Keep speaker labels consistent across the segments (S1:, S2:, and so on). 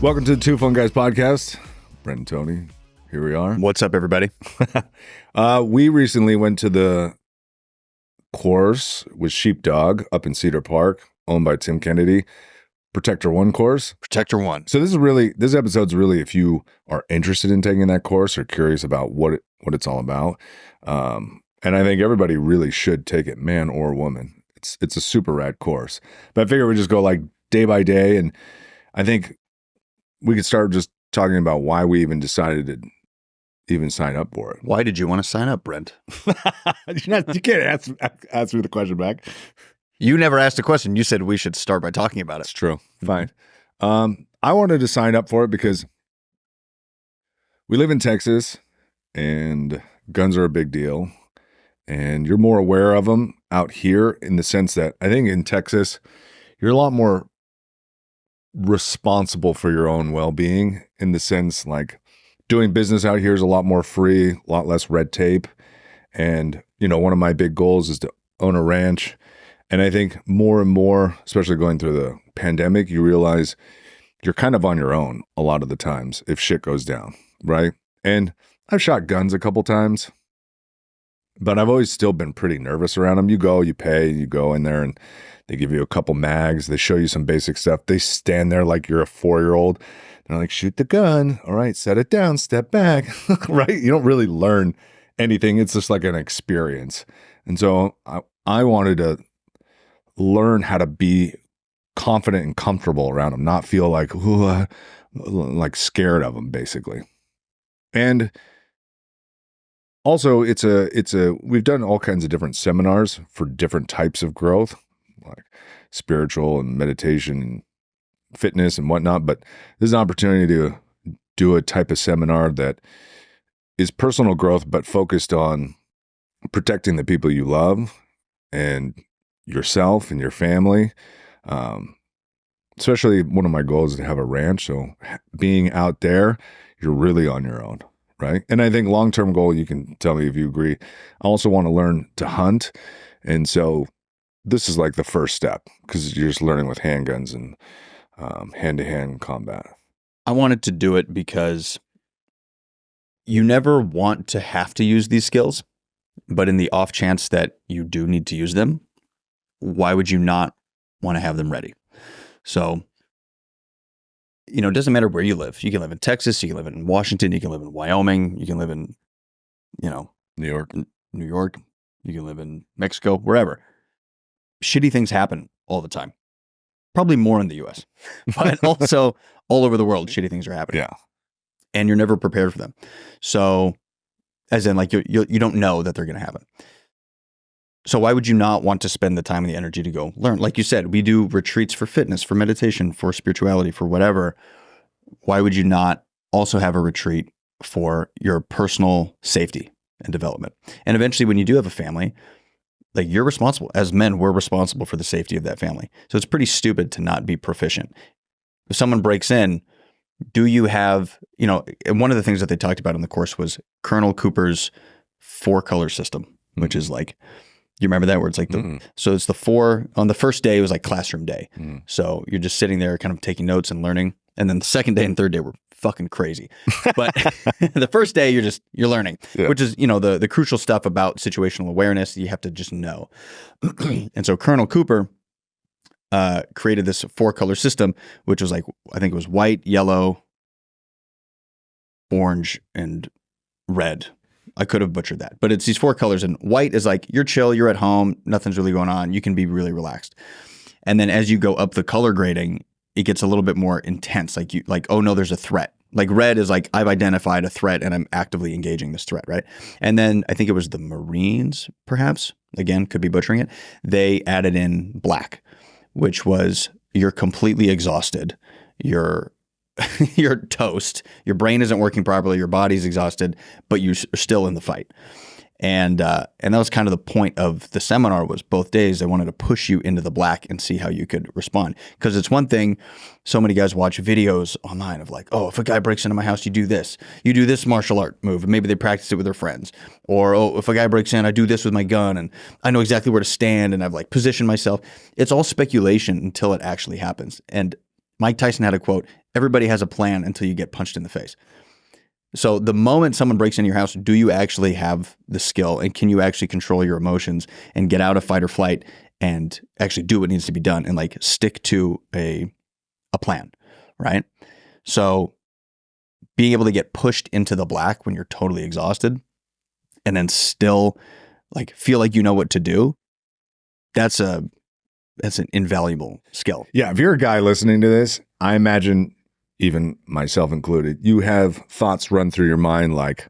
S1: Welcome to the Two Fun Guys podcast. Brent and Tony, here we are.
S2: What's up, everybody?
S1: We recently went to the course with Sheepdog up in Cedar Park, owned by Tim Kennedy, Protector 1 course.
S2: Protector 1.
S1: So this episode's really if you are interested in taking that course or curious about what it's all about. And I think everybody really should take it, man or woman. It's a super rad course. But I figure we just go like day by day, and I think we could start just talking about why we even decided to even sign up for it.
S2: Why did you want to sign up, Brent?
S1: You can't ask me the question back.
S2: You never asked a question. You said we should start by talking about it.
S1: It's true. Fine. I wanted to sign up for it because we live in Texas and guns are a big deal. And you're more aware of them out here in the sense that I think in Texas, you're a lot more responsible for your own well-being in the sense like doing business out here is a lot more free, a lot less red tape. And, you know, one of my big goals is to own a ranch. And I think more and more, especially going through the pandemic, you realize you're kind of on your own a lot of the times if shit goes down, right? And I've shot guns a couple times, but I've always still been pretty nervous around them. You go, you pay, you go in there and they give you a couple mags. They show you some basic stuff. They stand there like you're a 4-year-old. They're like, shoot the gun. All right, set it down, step back, right? You don't really learn anything. It's just like an experience. And so I wanted to learn how to be confident and comfortable around them, not feel like, like scared of them, basically. And also, we've done all kinds of different seminars for different types of growth, like spiritual and meditation and fitness and whatnot. But this is an opportunity to do a type of seminar that is personal growth, but focused on protecting the people you love and yourself and your family. Especially one of my goals is to have a ranch. So being out there, you're really on your own. Right. And I think long-term goal, you can tell me if you agree. I also want to learn to hunt. And so this is like the first step because you're just learning with handguns and hand-to-hand combat.
S2: I wanted to do it because you never want to have to use these skills, but in the off chance that you do need to use them, why would you not want to have them ready? So, you know, it doesn't matter where you live. You can live in Texas, you can live in Washington, you can live in Wyoming, you can live in, you know,
S1: New York,
S2: you can live in Mexico, wherever. Shitty things happen all the time. Probably more in the US, but also all over the world, shitty things are happening.
S1: Yeah.
S2: And you're never prepared for them. So, as in like you don't know that they're going to happen. So why would you not want to spend the time and the energy to go learn? Like you said, we do retreats for fitness, for meditation, for spirituality, for whatever. Why would you not also have a retreat for your personal safety and development? And eventually when you do have a family, like you're responsible. As men, we're responsible for the safety of that family. So it's pretty stupid to not be proficient. If someone breaks in, do you have, you know, and one of the things that they talked about in the course was Colonel Cooper's 4-color system, which is like, you remember that where it's like so it's the 4 on the first day, it was like classroom day. So you're just sitting there kind of taking notes and learning. And then the second day and third day were fucking crazy. But the first day you're learning, which is, you know, the crucial stuff about situational awareness. You have to just know. And so Colonel Cooper created this 4-color system, which was like, I think it was white, yellow, orange, and red. I could have butchered that, but it's these 4 colors, and white is like, you're chill, you're at home, nothing's really going on. You can be really relaxed. And then as you go up the color grading, it gets a little bit more intense. Like, oh no, there's a threat. Like red is like, I've identified a threat and I'm actively engaging this threat, right? And then I think it was the Marines, perhaps, again, could be butchering it. They added in black, which was you're completely exhausted. You're toast. Your brain isn't working properly. Your body's exhausted, but you're still in the fight. And that was kind of the point of the seminar. Was both days they wanted to push you into the black and see how you could respond. Because it's one thing, so many guys watch videos online of like, oh, if a guy breaks into my house, you do this martial art move, and maybe they practice it with their friends. Or, oh, if a guy breaks in, I do this with my gun, and I know exactly where to stand, and I've like positioned myself. It's all speculation until it actually happens. And Mike Tyson had a quote, everybody has a plan until you get punched in the face. So the moment someone breaks into your house, do you actually have the skill and can you actually control your emotions and get out of fight or flight and actually do what needs to be done and like stick to a plan, right? So being able to get pushed into the black when you're totally exhausted and then still like feel like you know what to do, that's an invaluable skill.
S1: Yeah, if you're a guy listening to this, I imagine, even myself included, you have thoughts run through your mind like,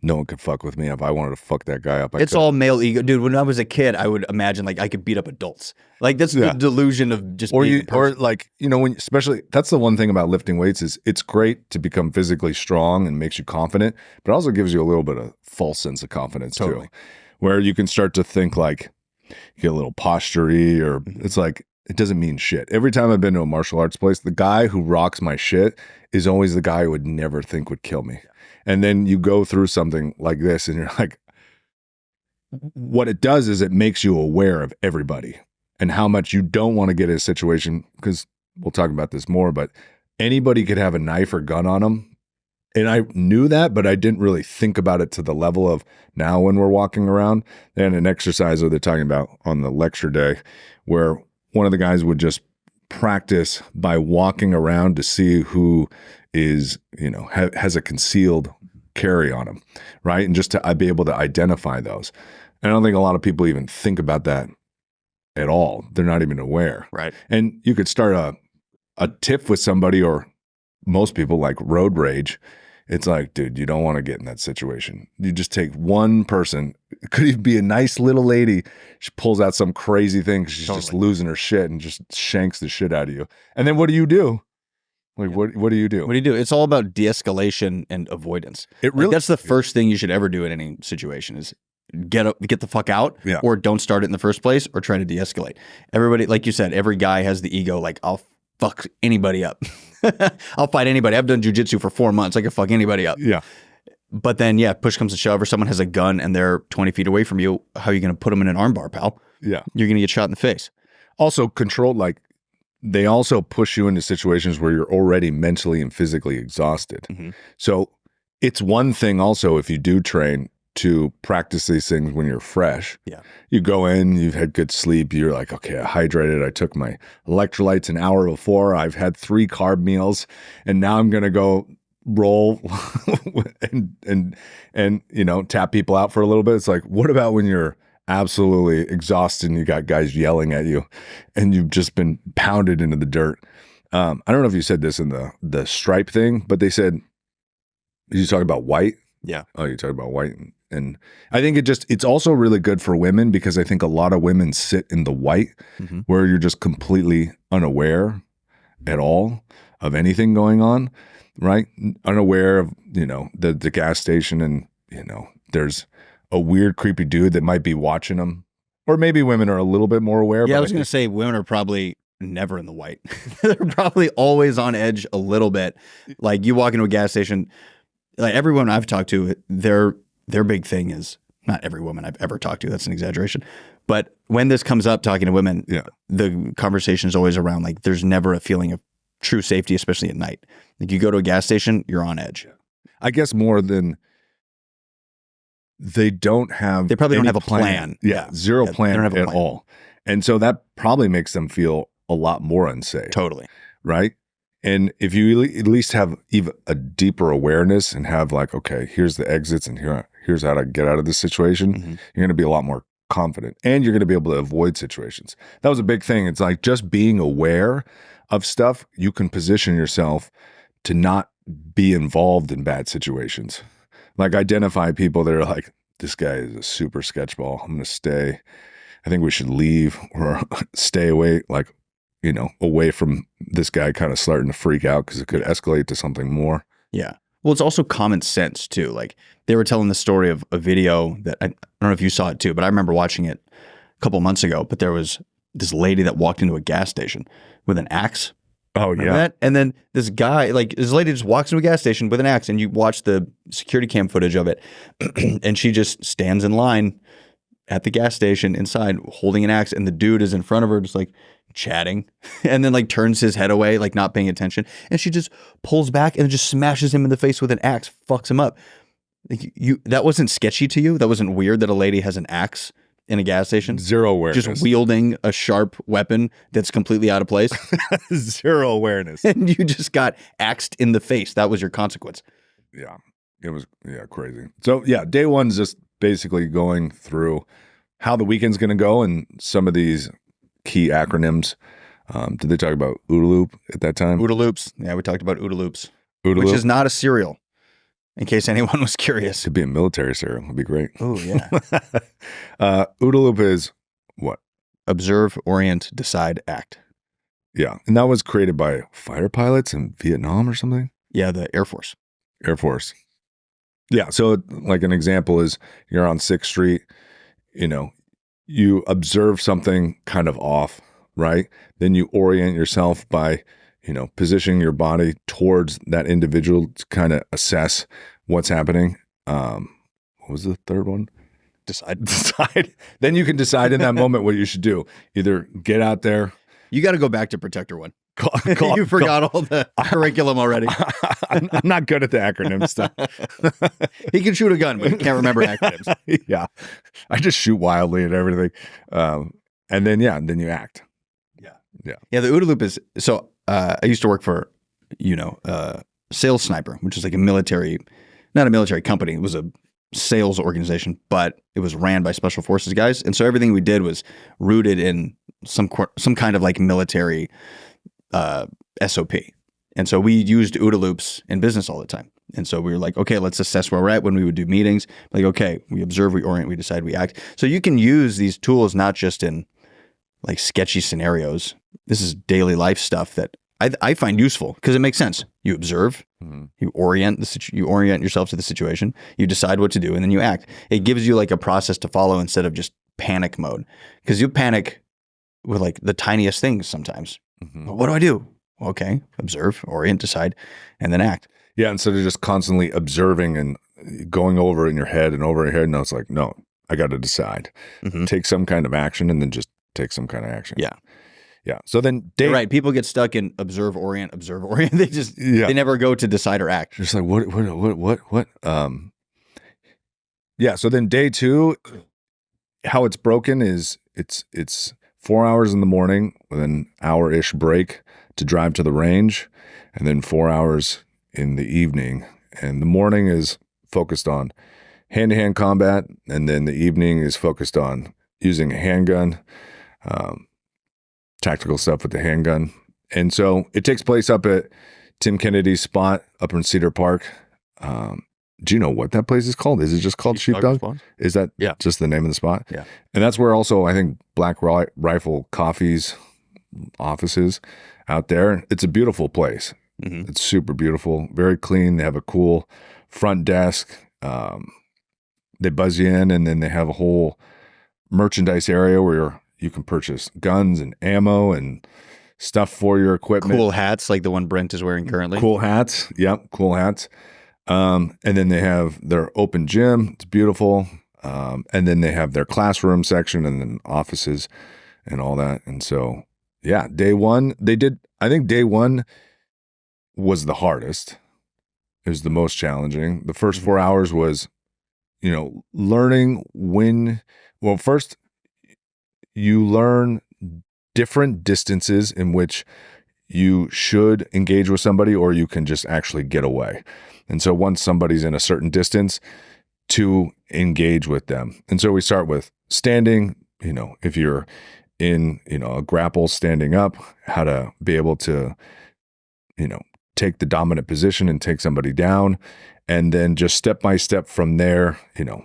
S1: no one could fuck with me. If I wanted to fuck that guy up, I
S2: It's
S1: could.
S2: all male ego. Dude, when I was a kid, I would imagine like I could beat up adults. Like that's the delusion of just being a person.
S1: Or like, when, especially, that's the one thing about lifting weights is it's great to become physically strong and makes you confident, but it also gives you a little bit of false sense of confidence too, where you can start to think like, you get a little postury or it's like, it doesn't mean shit. Every time I've been to a martial arts place, the guy who rocks my shit is always the guy I would never think would kill me. And then you go through something like this and you're like, what it does is it makes you aware of everybody and how much you don't want to get in a situation, because we'll talk about this more, but anybody could have a knife or gun on them. And I knew that, but I didn't really think about it to the level of now when we're walking around. They had an exercise that they're talking about on the lecture day where one of the guys would just practice by walking around to see who is, has a concealed carry on him, right? And just to be able to identify those. And I don't think a lot of people even think about that at all. They're not even aware.
S2: Right.
S1: And you could start a tiff with somebody, or most people like road rage. It's like, dude, you don't want to get in that situation. You just take one person. It could even be a nice little lady. She pulls out some crazy thing. She's just losing her shit and just shanks the shit out of you. And then what do you do? Like, what do you do?
S2: What do you do? It's all about de-escalation and avoidance.
S1: It really,
S2: that's the first thing you should ever do in any situation is get the fuck out, or don't start it in the first place, or try to de-escalate. Everybody, like you said, every guy has the ego, like, I'll fuck anybody up. I'll fight anybody. I've done jujitsu for 4 months. I can fuck anybody up.
S1: Yeah.
S2: But then, push comes to shove, or someone has a gun and they're 20 feet away from you. How are you going to put them in an armbar, pal?
S1: Yeah.
S2: You're going to get shot in the face.
S1: Also controlled, like, they also push you into situations where you're already mentally and physically exhausted. Mm-hmm. So it's one thing also if you do train to practice these things when you're fresh.
S2: Yeah.
S1: You go in, you've had good sleep. You're like, okay, I hydrated. I took my electrolytes an hour before. I've had 3 carb meals, and now I'm going to go roll and tap people out for a little bit. It's like, what about when you're absolutely exhausted and you got guys yelling at you and you've just been pounded into the dirt? I don't know if you said this in the stripe thing, but they said, did you talk about white?
S2: Yeah.
S1: Oh, you talk about white. And I think it's also really good for women, because I think a lot of women sit in the white where you're just completely unaware at all of anything going on, right? Unaware of, the gas station, and, there's a weird, creepy dude that might be watching them. Or maybe women are a little bit more aware.
S2: Yeah, I was going to say women are probably never in the white. They're probably always on edge a little bit. Like you walk into a gas station, like every woman I've talked to, their big thing is, not every woman I've ever talked to, that's an exaggeration, but when this comes up, talking to women, the conversation is always around like there's never a feeling of true safety, especially at night. Like you go to a gas station, you're on edge.
S1: I guess more than they probably
S2: don't have a plan.
S1: Zero plan
S2: they don't have a
S1: at
S2: plan.
S1: all. And so that probably makes them feel a lot more unsafe.
S2: Totally.
S1: Right? And if you at least have even a deeper awareness and have like, okay, here's the exits and here's how to get out of this situation, you're going to be a lot more confident, and you're going to be able to avoid situations. That was a big thing. It's like just being aware of stuff, you can position yourself to not be involved in bad situations. Like identify people that are like, this guy is a super sketchball. I'm going to stay. I think we should leave or stay away, like, away from this guy kind of starting to freak out because it could escalate to something more.
S2: Yeah. Well, it's also common sense too. Like they were telling the story of a video that I don't know if you saw it too, but I remember watching it a couple months ago. But there was this lady that walked into a gas station with an axe.
S1: Oh,
S2: Remember that? And then this guy, like this lady just walks into a gas station with an axe, and you watch the security cam footage of it. And she just stands in line at the gas station inside holding an axe. And the dude is in front of her just like chatting and then like turns his head away, like not paying attention. And she just pulls back and just smashes him in the face with an axe, fucks him up. Like that wasn't sketchy to you? That wasn't weird that a lady has an axe in a gas station?
S1: Zero awareness.
S2: Just wielding a sharp weapon that's completely out of place?
S1: Zero awareness.
S2: And you just got axed in the face. That was your consequence.
S1: Yeah. It was, crazy. So, day one's just basically going through how the weekend's going to go and some of these key acronyms. Did they talk about OODA loop at that time?
S2: OODA loops. Yeah, we talked about OODA loops.
S1: OODA
S2: which
S1: loop?
S2: is not a cereal, in case anyone was curious.
S1: Could be a military cereal. It'd be great.
S2: Oh, yeah.
S1: OODA loop is what?
S2: Observe, orient, decide, act.
S1: Yeah. And that was created by fighter pilots in Vietnam or something?
S2: Yeah, the Air Force.
S1: Air Force. Yeah. So like an example is you're on 6th Street, you observe something kind of off, right? Then you orient yourself by, positioning your body towards that individual to kind of assess what's happening. What was the third one? Decide. Then you can decide in that moment what you should do. Either get out there.
S2: You got to go back to Protector 1.
S1: You
S2: forgot all the curriculum already.
S1: I'm not good at the acronym stuff.
S2: He can shoot a gun, but he can't remember acronyms.
S1: Yeah. I just shoot wildly and everything. And then you act.
S2: Yeah. Yeah. The OODA loop is, so I used to work for, Sales Sniper, which is like not a military company. It was a sales organization, but it was ran by special forces guys. And so everything we did was rooted in some kind of like military SOP. And so we used OODA loops in business all the time. And so we were like, okay, let's assess where we're at when we would do meetings. Like, okay, we observe, we orient, we decide, we act. So you can use these tools not just in like sketchy scenarios. This is daily life stuff that I find useful because it makes sense. You observe, you orient yourself to the situation, you decide what to do, and then you act. It gives you like a process to follow instead of just panic mode. Because you panic with like the tiniest things sometimes. Well, what do I do? Okay, observe, orient, decide, and then act.
S1: Yeah, instead of just constantly observing and going over in your head and over your head, no, it's like, no, I got to decide. Take some kind of action and then just take some kind of action.
S2: Yeah.
S1: Yeah. So then
S2: right. People get stuck in observe, orient. They just, they never go to decide or act.
S1: Just like, what? Yeah. So then day 2, how it's broken is it's 4 hours in the morning with an hour-ish break to drive to the range, and then 4 hours in the evening. And the morning is focused on hand-to-hand combat, and then the evening is focused on using a handgun, tactical stuff with the handgun. And so it takes place up at Tim Kennedy's spot up in Cedar Park. Do you know what that place is called? Is it just called Sheepdog? Is that just the name of the spot?
S2: Yeah.
S1: And that's where also I think Black Rifle Coffee's office is out there. It's a beautiful place. It's super beautiful, very clean. They have a cool front desk. They buzz you in, and then they have a whole merchandise area where you can purchase guns and ammo and stuff for your equipment.
S2: Cool hats like the one Brent is wearing currently.
S1: Cool hats. Yep, cool hats. And then they have their open gym. It's beautiful. And then they have their classroom section and then offices and all that. And so, day 1, I think day 1 was the hardest. It was the most challenging. The first 4 hours was, learning first you learn different distances in which you should engage with somebody or you can just actually get away. And so once somebody's in a certain distance, to engage with them. And so we start with standing, if you're in, a grapple, standing up, how to be able to, take the dominant position and take somebody down. And then just step by step from there,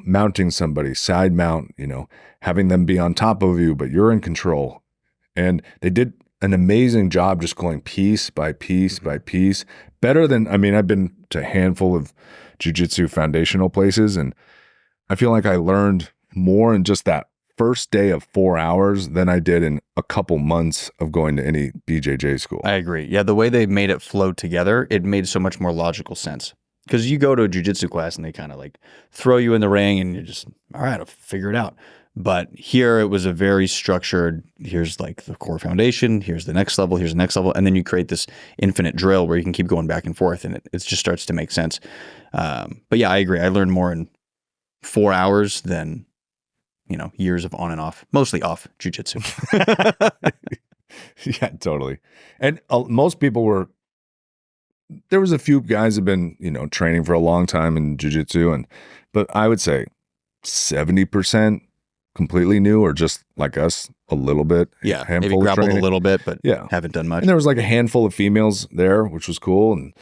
S1: mounting somebody, side mount, having them be on top of you, but you're in control. And they did an amazing job just going piece by piece by piece. Better than, I've been to a handful of jiu-jitsu foundational places, and I feel like I learned more in just that first day of 4 hours than I did in a couple months of going to any BJJ school.
S2: I agree. Yeah, the way they made it flow together, it made so much more logical sense. Because you go to a jiu-jitsu class and they kind of like throw you in the ring and you're just, all right, I'll figure it out. But here it was a very structured, here's like the core foundation, here's the next level, here's the next level. And then you create this infinite drill where you can keep going back and forth, and it just starts to make sense. But yeah, I agree. I learned more in 4 hours than, years of on and off, mostly off jujitsu.
S1: Yeah, totally. And most people there was a few guys have been, training for a long time in jujitsu, but I would say 70% completely new, or just like us, a little bit.
S2: Yeah, maybe grappled a little bit, but haven't done much.
S1: And there was like a handful of females there, which was cool. And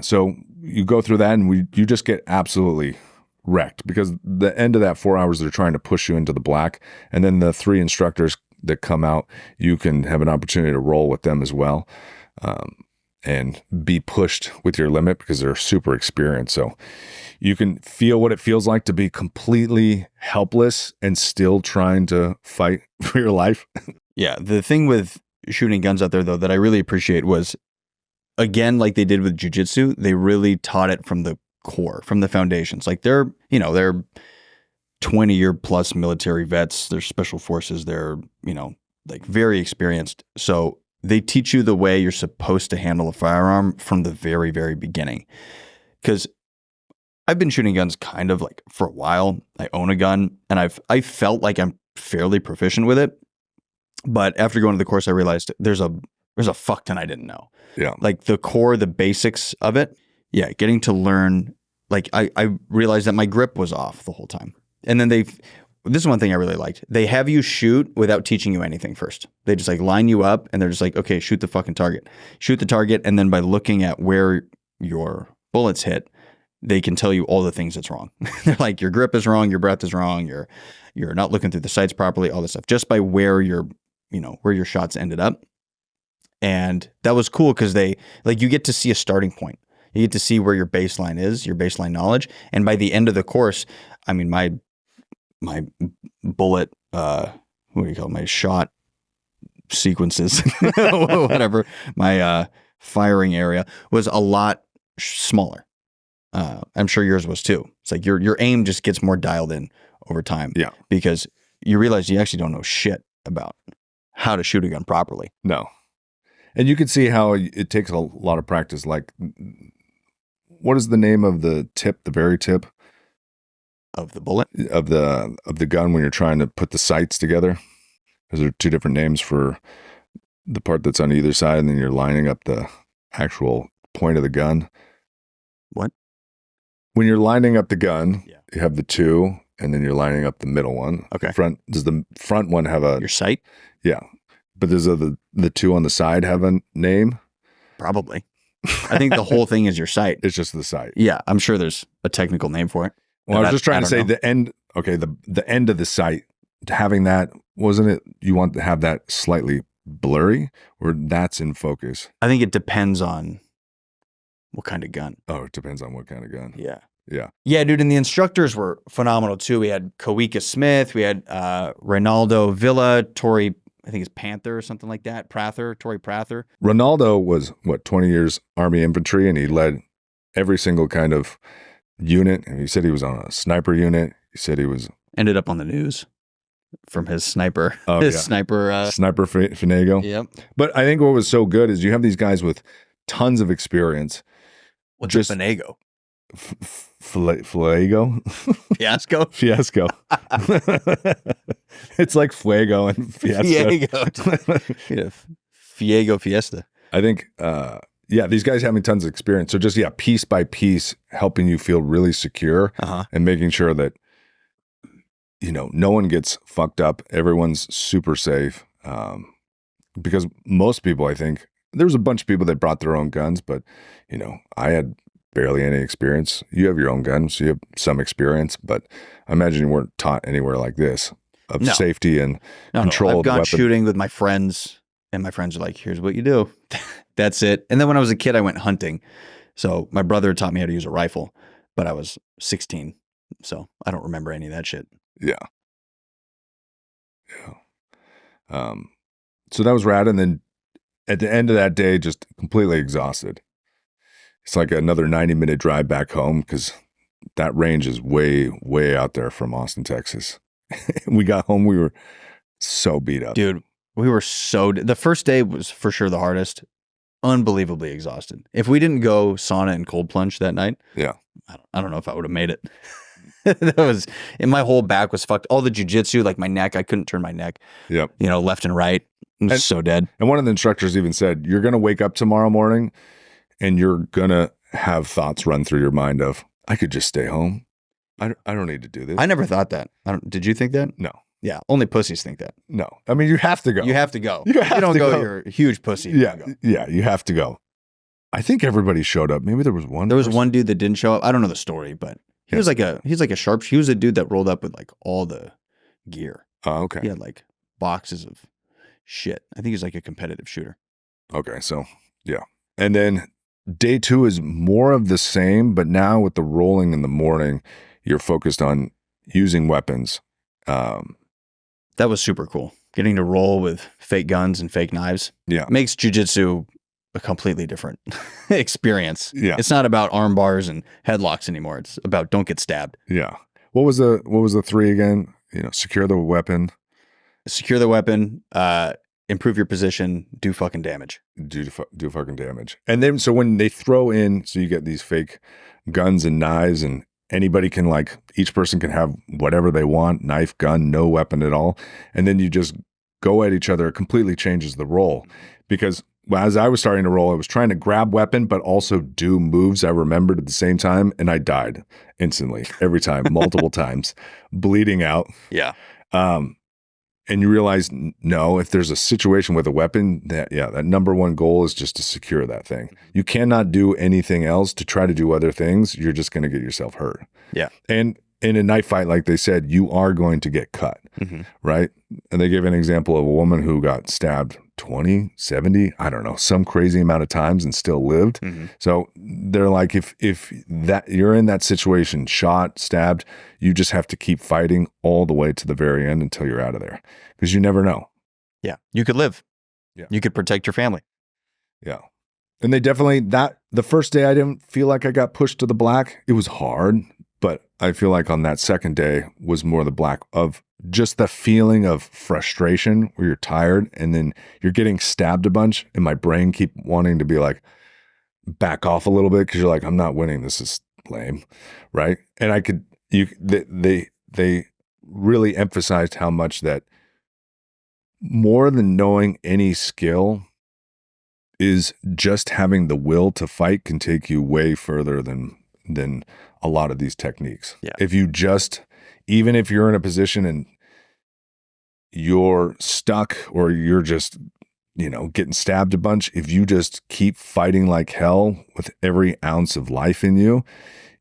S1: so you go through that, and you just get absolutely wrecked, because the end of that 4 hours, they're trying to push you into the black. And then the 3 instructors that come out, you can have an opportunity to roll with them as well. And be pushed with your limit, because they're super experienced. So you can feel what it feels like to be completely helpless and still trying to fight for your life.
S2: Yeah. The thing with shooting guns out there, though, that I really appreciate was, again, like they did with jiu-jitsu, they really taught it from the core, from the foundations. Like they're 20-year plus military vets, they're special forces, they're, like very experienced. So they teach you the way you're supposed to handle a firearm from the very, very beginning. Because I've been shooting guns kind of like for a while. I own a gun, and I felt like I'm fairly proficient with it. But after going to the course, I realized there's a fuck ton I didn't know.
S1: Yeah.
S2: Like the core, the basics of it. Yeah. Getting to learn, like I realized that my grip was off the whole time. And then this is one thing I really liked. They have you shoot without teaching you anything first. They just like line you up, and they're just like, okay, shoot the fucking target. Shoot the target. And then by looking at where your bullets hit, they can tell you all the things that's wrong. They're like, your grip is wrong, your breath is wrong, you're not looking through the sights properly, all this stuff, just by where your shots ended up. And that was cool, because you get to see a starting point. You get to see where your baseline is, your baseline knowledge. And by the end of the course, I mean, my bullet, what do you call it? My shot sequences, whatever, my firing area was a lot smaller. I'm sure yours was too. It's like your aim just gets more dialed in over time.
S1: Yeah.
S2: Because you realize you actually don't know shit about how to shoot a gun properly.
S1: No. And you can see how it takes a lot of practice. Like, what is the name of the tip, the very tip?
S2: Of the bullet?
S1: Of the gun when you're trying to put the sights together? Because there are 2 different names for the part that's on either side, and then you're lining up the actual point of the gun.
S2: What?
S1: When you're lining up the gun, you have the 2, and then you're lining up the middle one.
S2: Okay.
S1: Does the front one have
S2: your sight?
S1: Yeah. But does the 2 on the side have a name?
S2: Probably. I think the whole thing is your sight.
S1: It's just the sight.
S2: Yeah, I'm sure there's a technical name for it.
S1: Well, I was just trying to say the end. Okay, the end of the sight, having that, wasn't it? You want to have that slightly blurry, or that's in focus?
S2: I think it depends on what kind of gun.
S1: Oh, it depends on what kind of gun.
S2: Yeah.
S1: Yeah.
S2: Yeah, dude. And the instructors were phenomenal too. We had Kawika Smith, we had Ronaldo Villa, Tori, I think it's Panther or something like that. Tori Prather.
S1: Ronaldo was 20 years Army infantry, and he led every single kind of unit. And he said he was on a sniper unit. He said he was
S2: ended up on the news from his sniper.
S1: Oh,
S2: his
S1: yeah.
S2: sniper
S1: Finago.
S2: Yep.
S1: But I think what was so good is you have these guys with tons of experience.
S2: What's just Finago?
S1: Fuego?
S2: Fiasco?
S1: Fiasco. It's like Fuego and Fiasco.
S2: Fiego Fiesta.
S1: I think, these guys having tons of experience. So just, piece by piece, helping you feel really secure and making sure that, no one gets fucked up. Everyone's super safe. Because most people, I think, there was a bunch of people that brought their own guns, but, I had barely any experience. You have your own gun, so you have some experience, but I imagine you weren't taught anywhere like this of safety and control.
S2: I've gone shooting with my friends, and my friends are like, here's what you do. That's it. And then when I was a kid, I went hunting. So my brother taught me how to use a rifle, but I was 16. So I don't remember any of that shit.
S1: Yeah. So that was rad. And then at the end of that day, just completely exhausted. It's like another 90-minute drive back home because that range is way, way out there from Austin, Texas. We got home, we were so beat up.
S2: Dude, we were the first day was for sure the hardest. Unbelievably exhausted. If we didn't go sauna and cold plunge that night,
S1: Yeah.
S2: I don't know if I would have made it. That was, and my whole back was fucked. All the jujitsu, like my neck, I couldn't turn my neck.
S1: Yep.
S2: Left and right. I was so dead.
S1: And one of the instructors even said, you're going to wake up tomorrow morning and you're going to have thoughts run through your mind of, I could just stay home. I don't need to do this.
S2: I never thought that. Did you think that?
S1: No.
S2: Yeah. Only pussies think that.
S1: No. I mean, you have to go.
S2: You have to go.
S1: You have
S2: you don't
S1: to
S2: go,
S1: go.
S2: You're a huge pussy.
S1: Yeah. Yeah. You have to go. I think everybody showed up. Maybe there was one.
S2: There was one dude that didn't show up. I don't know the story, but he was like a sharp. He was a dude that rolled up with like all the gear.
S1: Oh, okay.
S2: He had like boxes of shit. I think he's like a competitive shooter.
S1: Okay. So, yeah. And then day 2 is more of the same, but now with the rolling in the morning, you're focused on using weapons.
S2: That was super cool. Getting to roll with fake guns and fake knives.
S1: Yeah.
S2: Makes jiu-jitsu a completely different experience.
S1: Yeah.
S2: It's not about arm bars and headlocks anymore. It's about don't get stabbed.
S1: Yeah. What was the 3 again? Secure the weapon.
S2: Secure the weapon, improve your position, do fucking damage.
S1: Do fucking damage. And then, so when they throw in, so you get these fake guns and knives, and anybody can, like, each person can have whatever they want, knife, gun, no weapon at all. And then you just go at each other. It completely changes the role, because as I was starting to roll, I was trying to grab weapon, but also do moves I remembered at the same time. And I died instantly every time, multiple times, bleeding out.
S2: Yeah.
S1: And you realize, no, if there's a situation with a weapon, that number one goal is just to secure that thing. You cannot do anything else to try to do other things. You're just going to get yourself hurt.
S2: Yeah.
S1: And in a knife fight, like they said, you are going to get cut, right? And they gave an example of a woman who got stabbed 20, 70, I don't know, some crazy amount of times and still lived. So they're like, if that you're in that situation, shot, stabbed, you just have to keep fighting all the way to the very end until you're out of there, because you never know.
S2: Yeah. You could live.
S1: Yeah.
S2: You could protect your family.
S1: Yeah. And they definitely, the first day I didn't feel like I got pushed to the black. It was hard, but I feel like on that second day was more the black of just the feeling of frustration where you're tired and then you're getting stabbed a bunch, and my brain keep wanting to be like, back off a little bit, because you're like, I'm not winning. This is lame, right? And they really emphasized how much that more than knowing any skill is just having the will to fight can take you way further than a lot of these techniques.
S2: Yeah.
S1: If you just, even if you're in a position and you're stuck or you're just, getting stabbed a bunch, if you just keep fighting like hell with every ounce of life in you,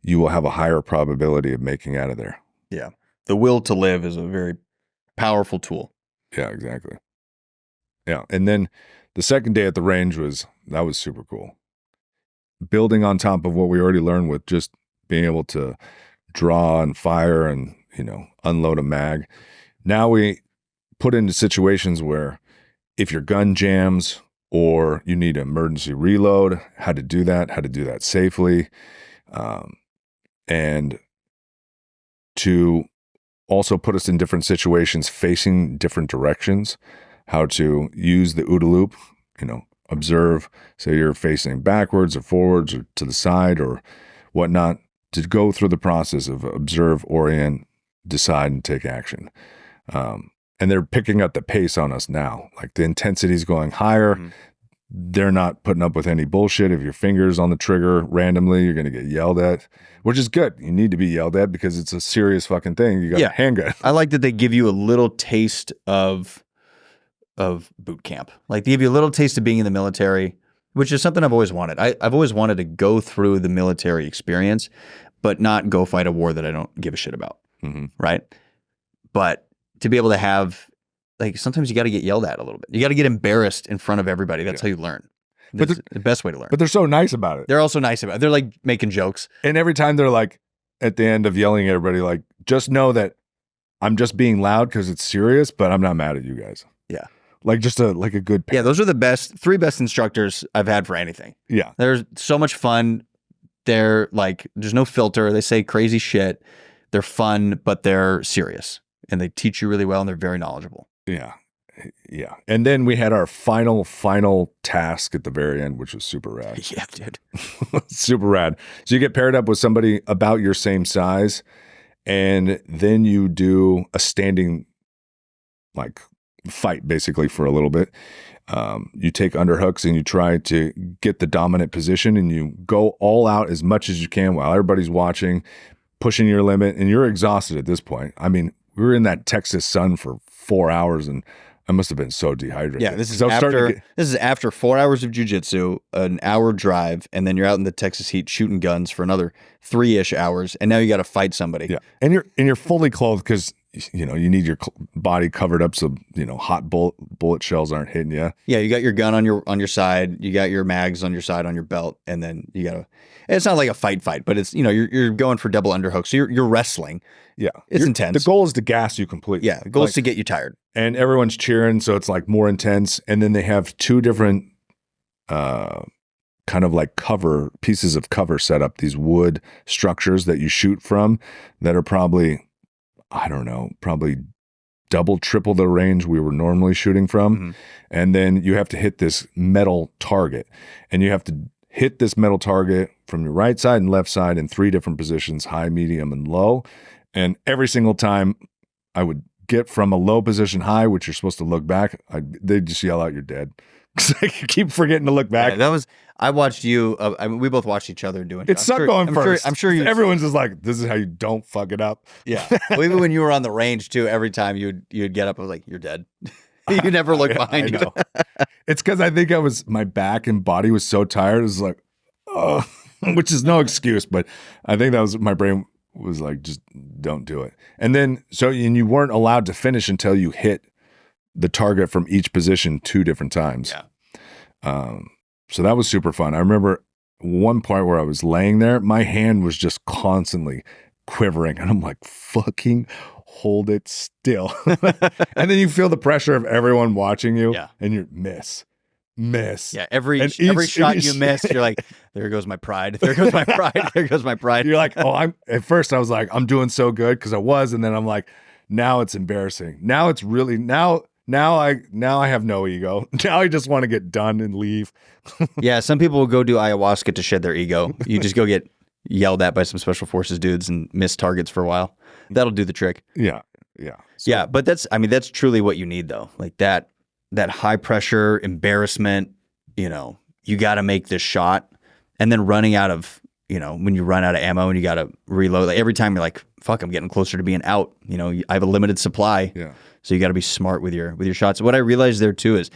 S1: you will have a higher probability of making out of there.
S2: Yeah. The will to live is a very powerful tool.
S1: Yeah, exactly. Yeah. And then the second day at the range was super cool. Building on top of what we already learned with just being able to draw and fire and, unload a mag. Now we put into situations where if your gun jams or you need an emergency reload, how to do that safely. And to also put us in different situations facing different directions, how to use the OODA loop, observe, say you're facing backwards or forwards or to the side or whatnot, to go through the process of observe, orient, decide, and take action. And they're picking up the pace on us now. Like the intensity is going higher. They're not putting up with any bullshit. If your finger's on the trigger randomly, you're going to get yelled at, which is good. You need to be yelled at because it's a serious fucking thing. You got a handgun.
S2: I like that they give you a little taste of boot camp. Like they give you a little taste of being in the military, which is something I've always wanted. I've always wanted to go through the military experience, but not go fight a war that I don't give a shit about. Right? But to be able to have, like, sometimes you got to get yelled at a little bit. You got to get embarrassed in front of everybody. That's how you learn. That's the best way to learn.
S1: But they're so nice about it.
S2: They're also nice about it. They're like making jokes.
S1: And every time they're like, at the end of yelling at everybody, like, just know that I'm just being loud because it's serious, but I'm not mad at you guys.
S2: Yeah.
S1: Like just a good parent.
S2: Yeah, those are the three best instructors I've had for anything.
S1: Yeah.
S2: They're so much fun. there, like there's no filter. They say crazy shit. They're fun, but they're serious, and they teach you really well, and they're very knowledgeable.
S1: Yeah. Yeah. And then we had our final task at the very end, which was super rad.
S2: Yeah, dude.
S1: Super rad. So you get paired up with somebody about your same size, and then you do a standing like fight basically for a little bit. You take underhooks and you try to get the dominant position, and you go all out as much as you can while everybody's watching, pushing your limit, and you're exhausted at this point. I mean, we were in that Texas sun for 4 hours, and I must have been so dehydrated.
S2: Yeah, this is after 4 hours of jujitsu, an hour drive, and then you're out in the Texas heat shooting guns for another 3-ish hours, and now you got to fight somebody.
S1: Yeah, and you're fully clothed because you need your body covered up so hot bullet shells aren't hitting you.
S2: Yeah, you got your gun on your side, you got your mags on your side on your belt, and then you got to. It's not like a fight, but it's you're going for double underhooks, so you're wrestling.
S1: Yeah,
S2: it's intense.
S1: The goal is to gas you completely.
S2: Yeah, the goal is to get you tired.
S1: And everyone's cheering, so it's like more intense. And then they have 2 different kind of like pieces of cover set up, these wood structures that you shoot from that are probably, I don't know, probably double, triple the range we were normally shooting from. Mm-hmm. And then you have to hit this metal target. And you have to hit this metal target from your right side and left side in 3 different positions, high, medium, and low. And every single time I would get from a low position high, which you're supposed to look back, they'd just yell out, "You're dead." Because I keep forgetting to look back.
S2: Yeah, I watched you. I mean, we both watched each other doing it.
S1: It sucked going first.
S2: I'm sure
S1: everyone's just like, "This is how you don't fuck it up."
S2: Yeah. Well, even when you were on the range too, every time you'd get up, I was like, "You're dead." You never look behind you.
S1: It's because I think my back and body was so tired. It was like, oh, which is no excuse, but I think that was my brain was like, just don't do it. And then, and you weren't allowed to finish until you hit the target from each position 2 different times.
S2: Yeah.
S1: So that was super fun. I remember one point where I was laying there, my hand was just constantly quivering, and I'm like, fucking hold it still. And then you feel the pressure of everyone watching you, and you miss.
S2: Yeah, every shot you miss, you're like, there goes my pride. There goes my pride. There goes my pride.
S1: You're like, at first I was like, I'm doing so good because I was, and then I'm like, now it's embarrassing. Now it's really now I have no ego. Now I just want to get done and leave.
S2: Yeah, some people will go do ayahuasca to shed their ego. You just go get yelled at by some special forces dudes and miss targets for a while. That'll do the trick.
S1: Yeah.
S2: Yeah, but that's truly what you need though. Like that high pressure embarrassment, you got to make this shot, and then running out of, when you run out of ammo and you got to reload, like every time you're like, fuck, I'm getting closer to being out, I have a limited supply.
S1: Yeah.
S2: So you got to be smart with your shots. What I realized there too is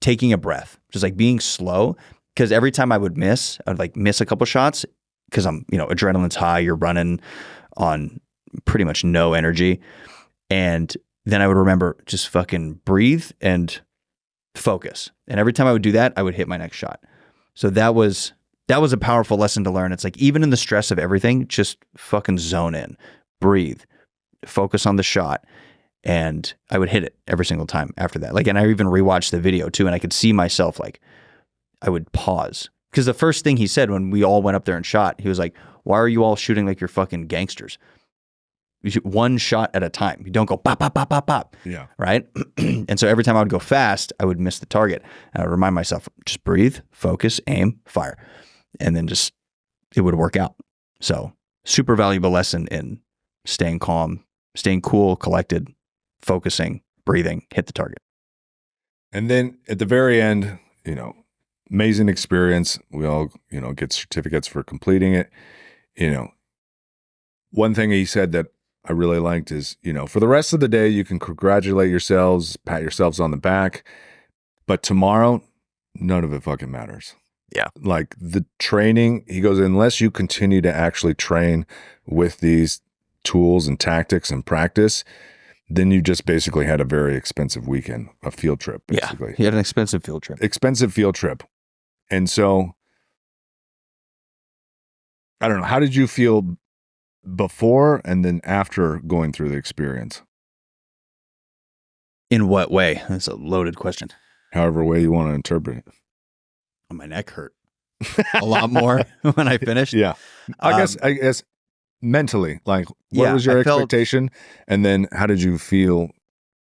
S2: taking a breath, just like being slow, because every time I would miss a couple shots because I'm, adrenaline's high, you're running on pretty much no energy. And then I would remember just fucking breathe and focus. And every time I would do that, I would hit my next shot. So that was a powerful lesson to learn. It's like, even in the stress of everything, just fucking zone in, breathe, focus on the shot. And I would hit it every single time after that. Like, and I even rewatched the video too, and I could see myself, like, I would pause. Because the first thing he said when we all went up there and shot, he was like, why are you all shooting like you're fucking gangsters? You shoot one shot at a time. You don't go pop, pop, pop, pop, pop.
S1: Yeah.
S2: Right? And so every time I would go fast, I would miss the target. And I would remind myself, just breathe, focus, aim, fire. And then it would work out. So super valuable lesson in staying calm, staying cool, collected, focusing, breathing, hit the target.
S1: And then at the very end, amazing experience. We all, get certificates for completing it. One thing he said that I really liked is, for the rest of the day, you can congratulate yourselves, pat yourselves on the back, but tomorrow, none of it fucking matters.
S2: Yeah.
S1: Like the training, he goes, unless you continue to actually train with these tools and tactics and practice, then you just basically had a very expensive weekend, a field trip, basically.
S2: Yeah, you had an expensive field trip.
S1: And so, I don't know, how did you feel before and then after going through the experience?
S2: In what way? That's a loaded question.
S1: However way you want to interpret it.
S2: Oh, my neck hurt. a lot more when I finished.
S1: Yeah. I guess mentally, like what was your expectation? And then how did you feel,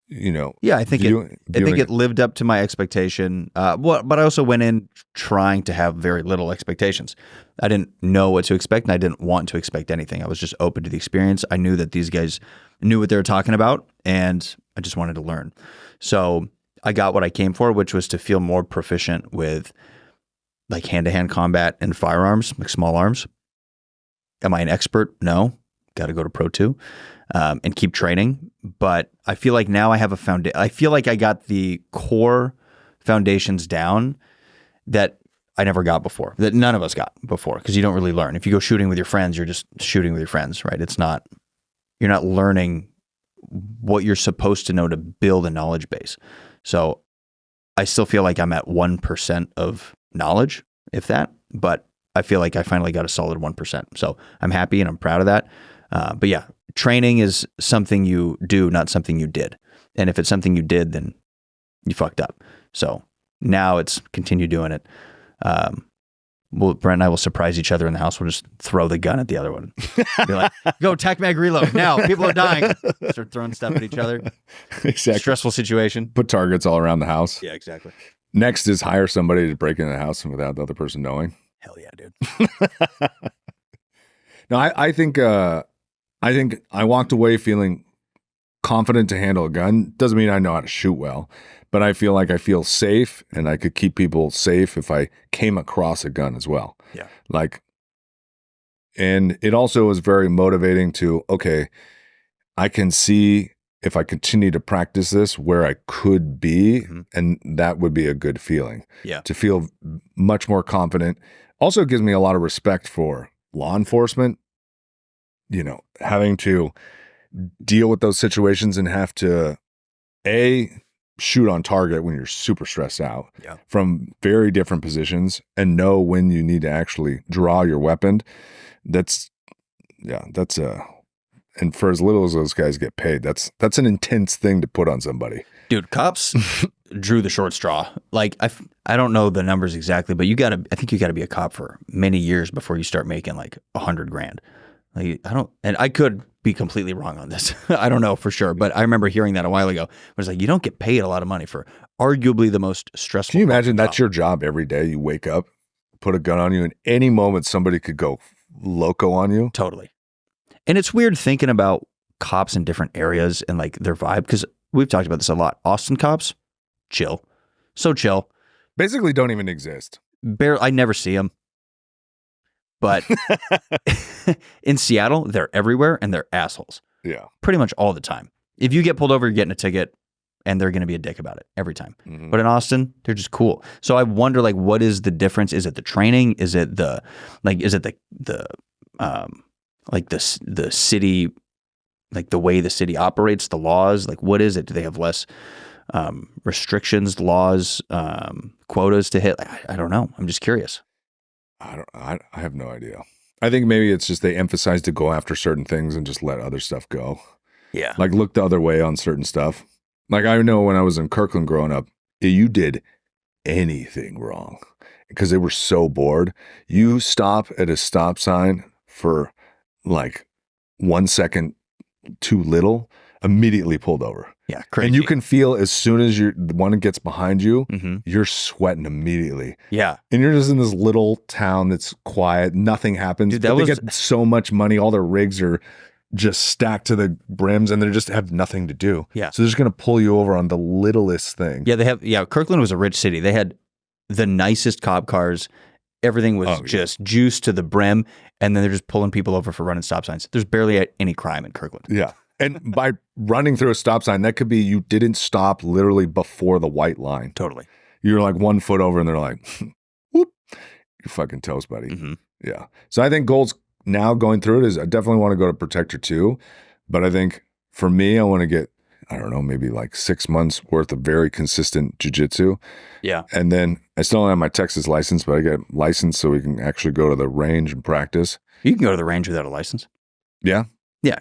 S2: I think it lived up to my expectation. But I also went in trying to have very little expectations. I didn't know what to expect, and I didn't want to expect anything. I was just open to the experience. I knew that these guys knew what they were talking about, and I just wanted to learn. So I got what I came for, which was to feel more proficient with like hand-to-hand combat and firearms, like small arms. Am I an expert? No. Got to go to Pro 2 and keep training. But I feel like now I have a foundation. I feel like I got the core foundations down that I never got before, that none of us got before, because you don't really learn. If you go shooting with your friends, you're just shooting with your friends, right? You're not learning what you're supposed to know to build a knowledge base. So I still feel like I'm at 1% of knowledge, if that, but I feel like I finally got a solid 1%. So I'm happy and I'm proud of that. But yeah, training is something you do, not something you did. And if it's something you did, then you fucked up. So now it's continue doing it. Brent and I will surprise each other in the house. We'll just throw the gun at the other one. Be like, go tac mag reload now. People are dying. Start throwing stuff at each other.
S1: Exactly.
S2: Stressful situation.
S1: Put targets all around the house.
S2: Yeah, exactly.
S1: Next is hire somebody to break into the house without the other person knowing.
S2: Hell yeah, dude.
S1: No, I think I walked away feeling confident to handle a gun. Doesn't mean I know how to shoot well, but I feel like I feel safe and I could keep people safe if I came across a gun as well.
S2: Yeah.
S1: And it also was very motivating to, okay, I can see if I continue to practice this where I could be, and that would be a good feeling.
S2: Yeah.
S1: To feel much more confident. Also gives me a lot of respect for law enforcement, having to deal with those situations and have to shoot on target when you're super stressed out from very different positions and know when you need to actually draw your weapon. And for as little as those guys get paid, that's an intense thing to put on somebody.
S2: Dude, cops drew the short straw. Like I don't know the numbers exactly, but I think you gotta be a cop for many years before you start making like $100,000. Like I could be completely wrong on this. I don't know for sure, but I remember hearing that a while ago. It was like, you don't get paid a lot of money for arguably the most stressful.
S1: Can you imagine that's your job every day? You wake up, put a gun on you, and any moment somebody could go loco on you.
S2: Totally. And it's weird thinking about cops in different areas and like their vibe, because we've talked about this a lot. Austin cops, chill. So chill.
S1: Basically don't even exist.
S2: I never see them. But in Seattle, they're everywhere and they're assholes.
S1: Yeah.
S2: Pretty much all the time. If you get pulled over, you're getting a ticket and they're going to be a dick about it every time. Mm-hmm. But in Austin, they're just cool. So I wonder, like, what is the difference? Is it the training? Is it the city, like the way the city operates, the laws? Like, what is it? Do they have less restrictions, laws, quotas to hit? I don't know. I'm just curious.
S1: I have no idea. I think maybe it's just they emphasize to go after certain things and just let other stuff go.
S2: Yeah.
S1: Like look the other way on certain stuff. Like I know when I was in Kirkland growing up, you did anything wrong because they were so bored. You stop at a stop sign for like 1 second too little, immediately pulled over.
S2: Yeah, crazy.
S1: And you can feel as soon as the one gets behind you, you're sweating immediately.
S2: Yeah.
S1: And you're just in this little town that's quiet. Nothing happens. Dude, they get so much money. All their rigs are just stacked to the brims and they just have nothing to do.
S2: Yeah.
S1: So they're just going to pull you over on the littlest thing.
S2: Yeah, Kirkland was a rich city. They had the nicest cop cars. Everything was just juiced to the brim. And then they're just pulling people over for running stop signs. There's barely any crime in Kirkland.
S1: Yeah. And by running through a stop sign, that could be you didn't stop literally before the white line.
S2: Totally.
S1: You're like 1 foot over and they're like, whoop, you're fucking toast, buddy. Mm-hmm. Yeah. So I think goals now going through it is I definitely want to go to Protector 2. But I think for me, I want to get, I don't know, maybe like 6 months worth of very consistent jiu-jitsu.
S2: Yeah.
S1: And then I still don't have my Texas license, but I get licensed so we can actually go to the range and practice.
S2: You can go to the range without a license.
S1: Yeah.
S2: Yeah.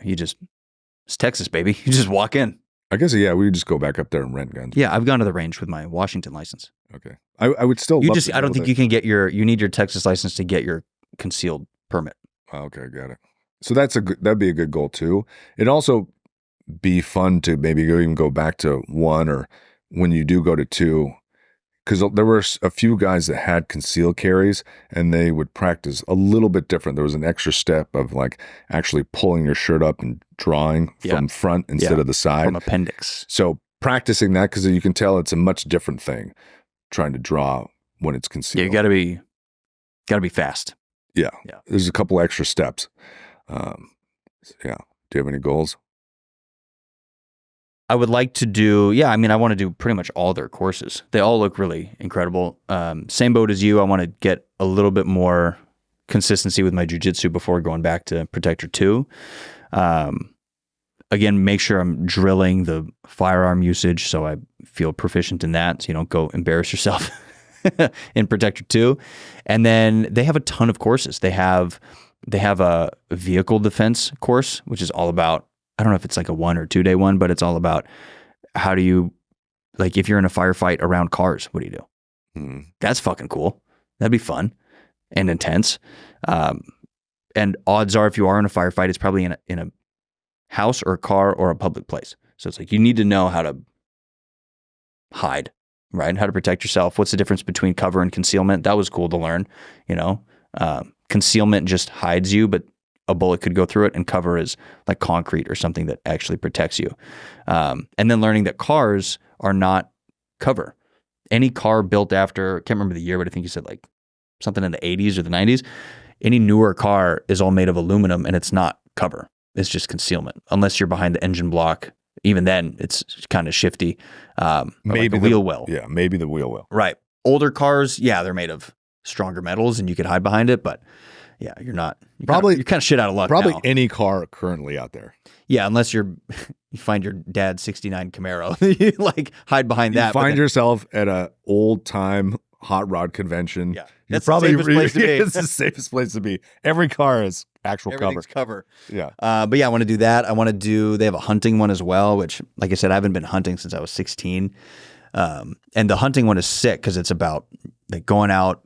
S2: It's Texas, baby. You just walk in.
S1: I guess, yeah, we would just go back up there and rent guns.
S2: Yeah, I've gone to the range with my Washington license.
S1: Okay. I would still love to
S2: I don't
S1: go
S2: think
S1: there.
S2: you can get you need your Texas license to get your concealed permit.
S1: Oh, okay, got it. So that'd be a good goal too. It'd also be fun to maybe even go back to 1, or when you do go to 2, because there were a few guys that had concealed carries and they would practice a little bit different. There was an extra step of like actually pulling your shirt up and drawing from front instead of the side.
S2: From appendix.
S1: So practicing that, because you can tell it's a much different thing trying to draw when it's concealed.
S2: Yeah, you gotta be fast.
S1: Yeah.
S2: Yeah.
S1: There's a couple extra steps. Yeah. Do you have any goals?
S2: I would like to do, I want to do pretty much all their courses. They all look really incredible. Same boat as you. I want to get a little bit more consistency with my jiu-jitsu before going back to Protector 2. Again, make sure I'm drilling the firearm usage so I feel proficient in that, so you don't go embarrass yourself in Protector 2. And then they have a ton of courses. They have a vehicle defense course, which is all about, I don't know if it's like a 1 or 2 day one, but it's all about how do you, like, if you're in a firefight around cars, what do you do? That's fucking cool. That'd be fun and intense. And odds are, if you are in a firefight, it's probably in a house or a car or a public place. So it's like, you need to know how to hide, right? How to protect yourself. What's the difference between cover and concealment? That was cool to learn, concealment just hides you, but a bullet could go through it, and cover is like concrete or something that actually protects you. And then learning that cars are not cover. Any car built after, I can't remember the year, but I think you said like something in the 80s or the 90s, any newer car is all made of aluminum and it's not cover. It's just concealment, unless you're behind the engine block. Even then, it's kind of shifty. Maybe like the wheel well.
S1: Yeah, maybe the wheel well.
S2: Right. Older cars, they're made of stronger metals and you could hide behind it, but yeah, you're not. You're kind of shit out of luck.
S1: Probably
S2: now.
S1: Any car currently out there.
S2: Yeah, unless you find your dad's '69 Camaro, you like hide behind that.
S1: You find yourself at a old time hot rod convention.
S2: Yeah,
S1: that's
S2: probably the safest place to be.
S1: It's the safest place to be. Every car is actual
S2: cover.
S1: Yeah.
S2: But I want to do that. They have a hunting one as well, which, like I said, I haven't been hunting since I was 16. And the hunting one is sick because it's about like going out,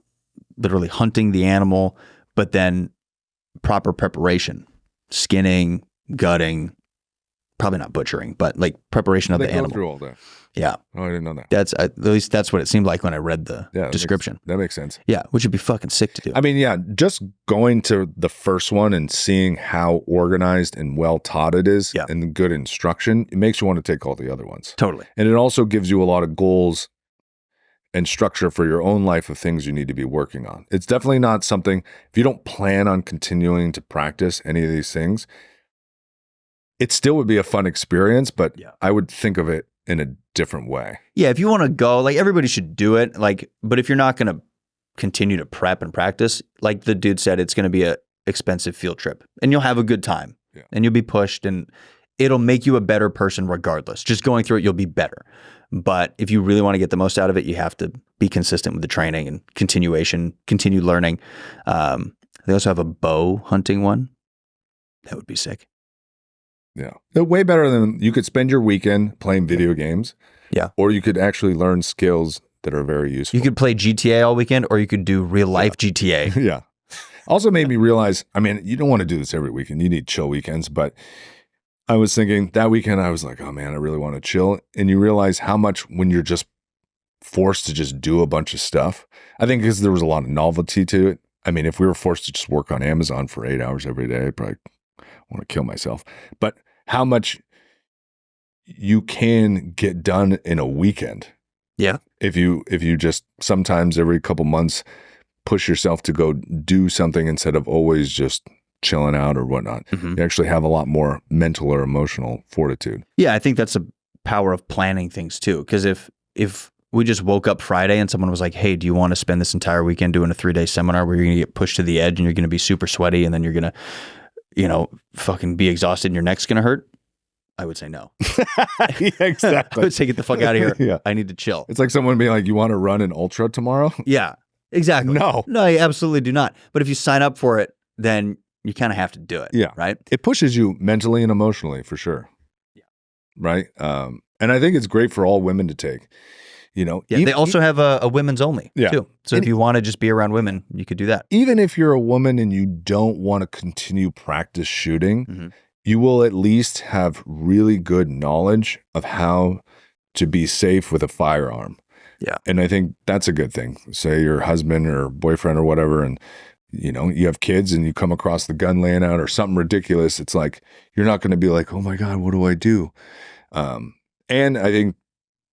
S2: literally hunting the animal, but then proper preparation, skinning, gutting, probably not butchering, but like preparation of the animal.
S1: Through all that.
S2: Yeah.
S1: Oh, I didn't know that.
S2: That's at least that's what it seemed like when I read the description.
S1: That makes sense.
S2: Yeah, which would be fucking sick to do.
S1: I mean, yeah, just going to the first one and seeing how organized and well taught it is, and good instruction, it makes you want to take all the other ones.
S2: Totally.
S1: And it also gives you a lot of goals and structure for your own life of things you need to be working on. It's definitely not something, if you don't plan on continuing to practice any of these things, it still would be a fun experience, but I would think of it in a different way.
S2: Yeah, if you want to go, like, everybody should do it, like, but if you're not going to continue to prep and practice, like the dude said, it's going to be a expensive field trip and you'll have a good time and you'll be pushed and it'll make you a better person regardless. Just going through it, you'll be better. But if you really want to get the most out of it, you have to be consistent with the training and continue learning. They also have a bow hunting one. That would be sick.
S1: Yeah. They're way better than, you could spend your weekend playing video games.
S2: Yeah.
S1: Or you could actually learn skills that are very useful.
S2: You could play GTA all weekend, or you could do real life GTA.
S1: Yeah. Also made me realize, I mean, you don't want to do this every weekend. You need chill weekends, but I was thinking that weekend, I was like, oh man, I really want to chill. And you realize how much when you're just forced to just do a bunch of stuff. I think because there was a lot of novelty to it. I mean, if we were forced to just work on Amazon for 8 hours every day, I'd probably want to kill myself. But how much you can get done in a weekend.
S2: Yeah.
S1: If you just sometimes every couple months push yourself to go do something instead of always just chilling out or whatnot. Mm-hmm. You actually have a lot more mental or emotional fortitude.
S2: Yeah, I think that's a power of planning things too. Because if we just woke up Friday and someone was like, hey, do you want to spend this entire weekend doing a 3-day seminar where you're going to get pushed to the edge and you're going to be super sweaty and then you're going to, fucking be exhausted and your neck's going to hurt? I would say no.
S1: Yeah, exactly.
S2: I would say, get the fuck out of here.
S1: Yeah.
S2: I need to chill.
S1: It's like someone being like, you want to run an ultra tomorrow?
S2: Yeah, exactly.
S1: No,
S2: you absolutely do not. But if you sign up for it, then you kind of have to do it.
S1: Yeah.
S2: Right?
S1: It pushes you mentally and emotionally for sure.
S2: Yeah.
S1: right? And I think it's great for all women to take. You know,
S2: Yeah, they also have a women's only too. So if you want to just be around women, you could do that.
S1: Even if you're a woman and you don't want to continue practice shooting,
S2: Mm-hmm.
S1: you will at least have really good knowledge of how to be safe with a firearm.
S2: Yeah.
S1: And I think that's a good thing. Say your husband or boyfriend or whatever, and you know, you have kids and you come across the gun laying out or something ridiculous. It's like, you're not going to be like, oh my God, what do I do? And I think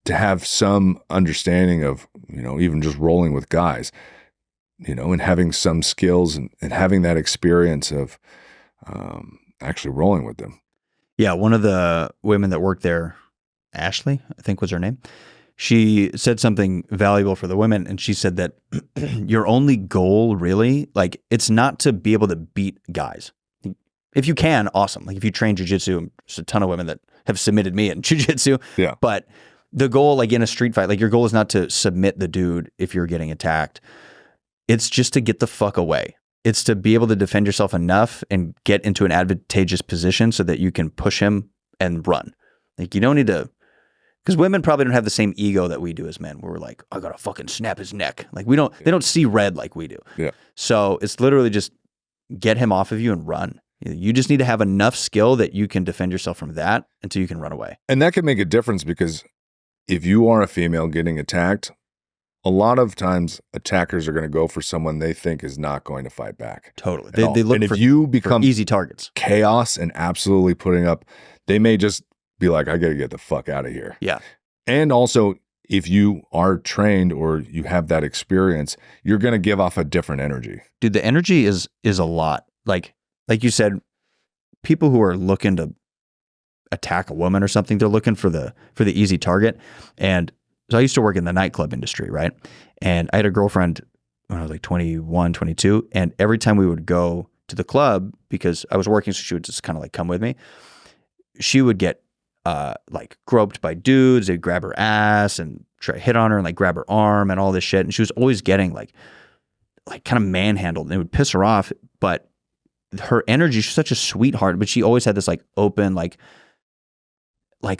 S1: to have some understanding of, you know, even just rolling with guys, you know, and having some skills and having that experience of actually rolling with them.
S2: Yeah. One of the women that worked there, Ashley, I think was her name. She said something valuable for the women. And she said that your only goal really, like, it's not to be able to beat guys. If you can, awesome. Like if you train jujitsu, there's a ton of women that have submitted me in jujitsu.
S1: Yeah.
S2: But the goal, like in a street fight, like your goal is not to submit the dude if you're getting attacked. It's just to get the fuck away. It's to be able to defend yourself enough and get into an advantageous position so that you can push him and run. Like you don't need to, because women probably don't have the same ego that we do as men. Where we're like, I gotta fucking snap his neck. Like they don't see red like we do.
S1: Yeah. So
S2: it's literally just get him off of you and run. You just need to have enough skill that you can defend yourself from that until you can run away.
S1: And that can make a difference because if you are a female getting attacked, a lot of times attackers are going to go for someone they think is not going to fight back.
S2: Totally. They look
S1: and if you become
S2: easy targets,
S1: chaos and absolutely putting up, they may just be like, I got to get the fuck out of here.
S2: Yeah.
S1: And also, if you are trained or you have that experience, you're going to give off a different energy.
S2: Dude, the energy is a lot. Like you said, people who are looking to attack a woman or something, they're looking for the easy target. And so I used to work in the nightclub industry, right? And I had a girlfriend when I was like 21, 22. And every time we would go to the club, because I was working, so she would just kind of like come with me, she would get like groped by dudes. They'd grab her ass and try to hit on her and like grab her arm and all this shit. And she was always getting like kind of manhandled, and it would piss her off. But her energy, she's such a sweetheart, but she always had this like open, like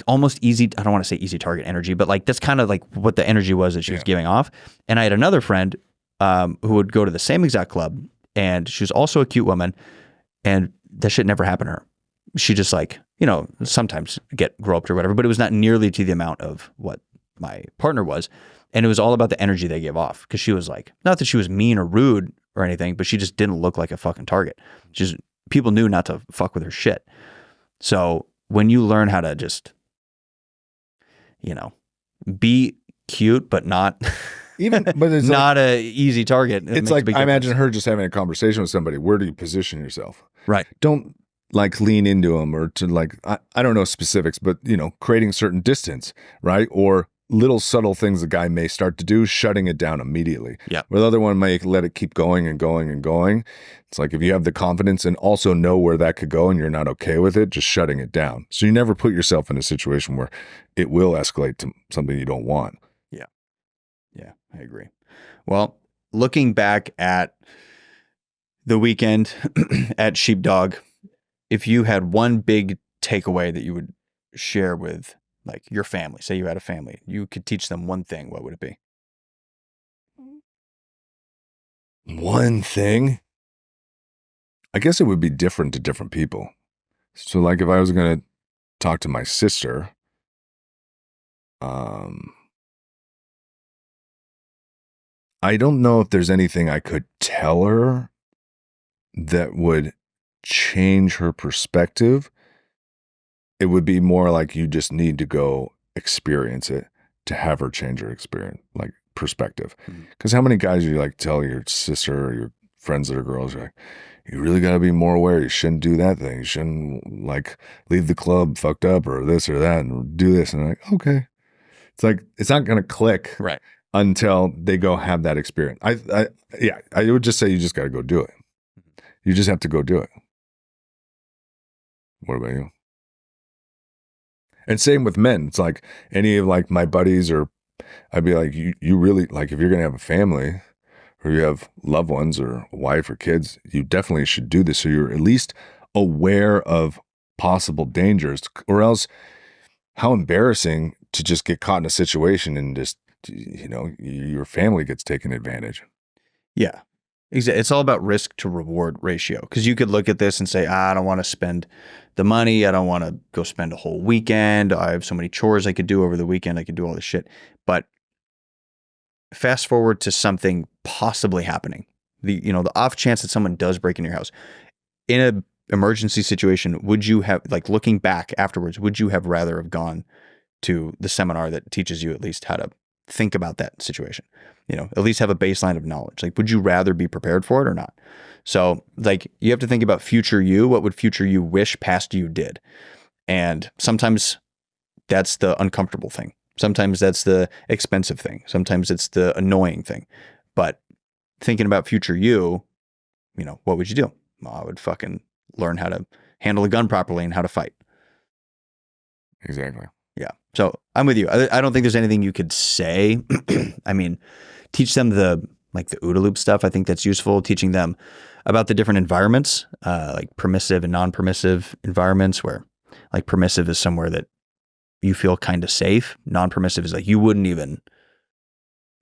S2: almost easy, I don't want to say easy target energy, but like that's kind of like what the energy was that she was giving off. And I had another friend who would go to the same exact club, and she was also a cute woman, and that shit never happened to her. She just like, you know, sometimes get groped or whatever, but it was not nearly to the amount of what my partner was. And it was all about the energy they gave off, because she was like, not that she was mean or rude or anything, but she just didn't look like a fucking target. People knew not to fuck with her shit. So when you learn how to just, you know, be cute, but not
S1: but it's
S2: not a easy target.
S1: It's like, I imagine her just having a conversation with somebody. Where do you position yourself?
S2: Right.
S1: Don't like lean into them or to like, I don't know specifics, but you know, creating certain distance, right? Or little subtle things the guy may start to do, shutting it down immediately.
S2: Yeah.
S1: Where the other one may let it keep going and going and going. It's like, if you have the confidence and also know where that could go and you're not okay with it, just shutting it down. So you never put yourself in a situation where it will escalate to something you don't want.
S2: Yeah. Yeah, I agree. Well, looking back at the weekend at Sheepdog, if you had one big takeaway that you would share with like your family, say you had a family, you could teach them one thing, what would it be?
S1: One thing? I guess it would be different to different people. So like if I was going to talk to my sister, I don't know if there's anything I could tell her that would change her perspective. It would be more like you just need to go experience it to have her change her experience, like perspective. Because how many guys you like tell your sister or your friends that are girls, you're like, you really got to be more aware. You shouldn't do that thing. You shouldn't like leave the club fucked up or this or that and do this. And I'm like, okay. It's like, it's not going to click
S2: right
S1: until they go have that experience. I would just say you just got to go do it. You just have to go do it. What about you? And same with men. It's like any of like my buddies, or I'd be like, you really, like if you're going to have a family or you have loved ones or a wife or kids, you definitely should do this. So you're at least aware of possible dangers, or else how embarrassing to just get caught in a situation and just, your family gets taken advantage.
S2: Yeah. It's all about risk to reward ratio. Because you could look at this and say, I don't want to spend the money. I don't want to go spend a whole weekend. I have so many chores I could do over the weekend. I could do all this shit. But fast forward to something possibly happening. The off chance that someone does break into your house. In an emergency situation, would you have, like, looking back afterwards, would you have rather have gone to the seminar that teaches you at least how to think about that situation? At least have a baseline of knowledge. Like, would you rather be prepared for it or not? So, like, you have to think about future you. What would future you wish past you did? And sometimes that's the uncomfortable thing. Sometimes that's the expensive thing. Sometimes it's the annoying thing. But thinking about future you, what would you do? Well, I would fucking learn how to handle a gun properly and how to fight.
S1: Exactly.
S2: Yeah. So I'm with you. I don't think there's anything you could say. I mean, teach them the OODA loop stuff. I think that's useful. Teaching them about the different environments, like permissive and non-permissive environments, where like permissive is somewhere that you feel kind of safe. Non-permissive is like you wouldn't even.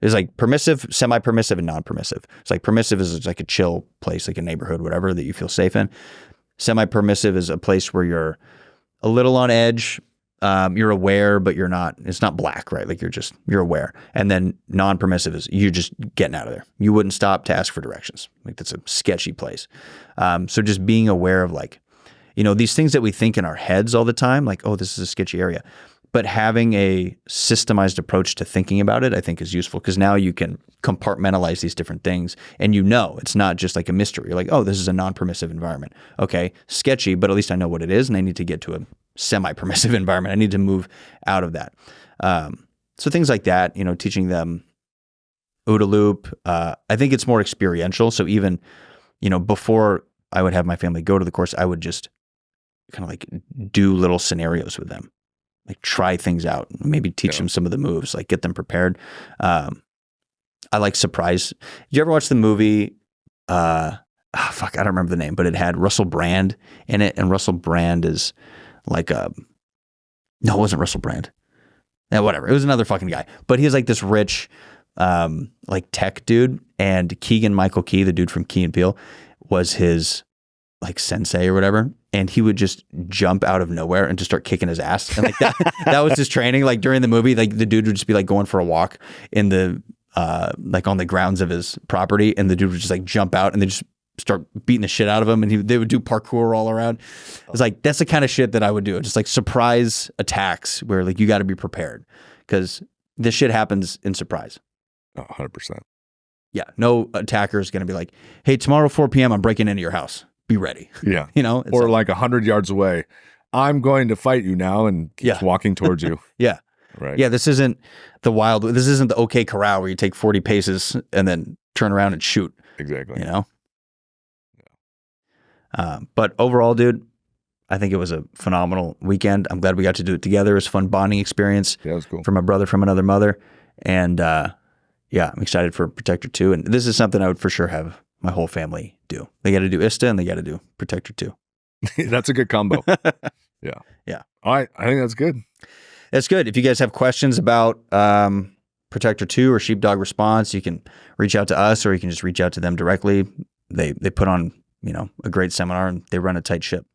S2: It's like permissive, semi-permissive, and non-permissive. It's like permissive is like a chill place, like a neighborhood, whatever, that you feel safe in. Semi-permissive is a place where you're a little on edge. You're aware, but you're not. It's not black, right? Like you're aware. And then non-permissive is you're just getting out of there. You wouldn't stop to ask for directions. Like that's a sketchy place. So just being aware of these things that we think in our heads all the time, like, oh, this is a sketchy area. But having a systemized approach to thinking about it, I think, is useful because now you can compartmentalize these different things and it's not just like a mystery. You're like, oh, this is a non-permissive environment. Okay, sketchy, but at least I know what it is and I need to get to a semi-permissive environment. I need to move out of that. So things like that, teaching them OODA loop. I think it's more experiential. So even, before I would have my family go to the course, I would just kind of like do little scenarios with them. Like try things out, maybe teach them some of the moves, like get them prepared. I like surprise. Did you ever watch the movie? I don't remember the name, but it had Russell Brand in it. And Russell Brand is like no, it wasn't Russell Brand. Yeah, whatever. It was another fucking guy, but he's like this rich, like tech dude. And Keegan-Michael Key, the dude from Key and Peele, was his like sensei or whatever. And he would just jump out of nowhere and just start kicking his ass. And like that was his training. Like during the movie, like the dude would just be like going for a walk in the, like on the grounds of his property. And the dude would just like jump out and they just start beating the shit out of him. And they would do parkour all around. It's like, that's the kind of shit that I would do. Just like surprise attacks where like you got to be prepared because this shit happens in surprise.
S1: 100%.
S2: Yeah. No attacker is going to be like, hey, tomorrow 4 p.m. I'm breaking into your house. Be ready.
S1: Yeah.
S2: Or
S1: like 100 yards away. I'm going to fight you now and keeps walking towards you.
S2: Yeah.
S1: Right.
S2: Yeah. This isn't this isn't the OK Corral where you take 40 paces and then turn around and shoot.
S1: Exactly.
S2: Yeah. But overall, dude, I think it was a phenomenal weekend. I'm glad we got to do it together. It was a fun bonding experience.
S1: Yeah, it was cool.
S2: For my brother from another mother. And I'm excited for Protector 2. And this is something I would for sure have my whole family do. They got to do ISTA and they got to do Protector 2.
S1: That's a good combo. Yeah.
S2: Yeah.
S1: All right. I think that's good.
S2: That's good. If you guys have questions about Protector 2 or Sheepdog Response, you can reach out to us or you can just reach out to them directly. They put on, a great seminar and they run a tight ship.